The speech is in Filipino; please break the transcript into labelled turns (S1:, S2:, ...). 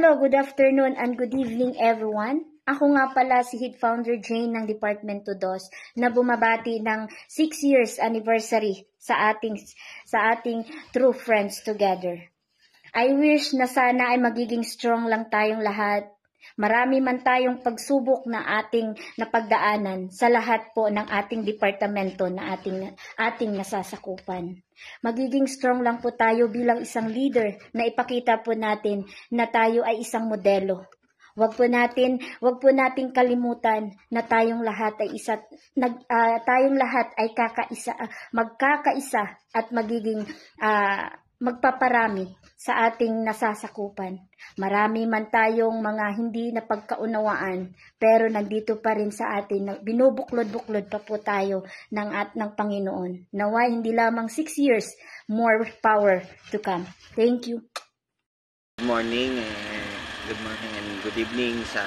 S1: Hello, good afternoon and good evening everyone. Ako nga pala si Head Founder Jane ng Departamento 2 na bumabati ng 6 years anniversary sa ating True Friends Together. I wish na sana ay magiging strong lang tayong lahat. Marami man tayong pagsubok na ating napagdaanan sa lahat po ng ating departamento na ating nasasakupan. Magiging strong lang po tayo bilang isang leader na ipakita po natin na tayo ay isang modelo. Wag po natin kalimutan na tayong lahat ay magkakaisa at magiging magpaparami sa ating nasasakupan. Marami man tayong mga hindi na pagkaunawaan, pero nandito pa rin sa atin, binubuklod-buklod pa po tayo ng Panginoon. Naway hindi lamang 6 years, more power to come. Thank you.
S2: Good morning and good evening sa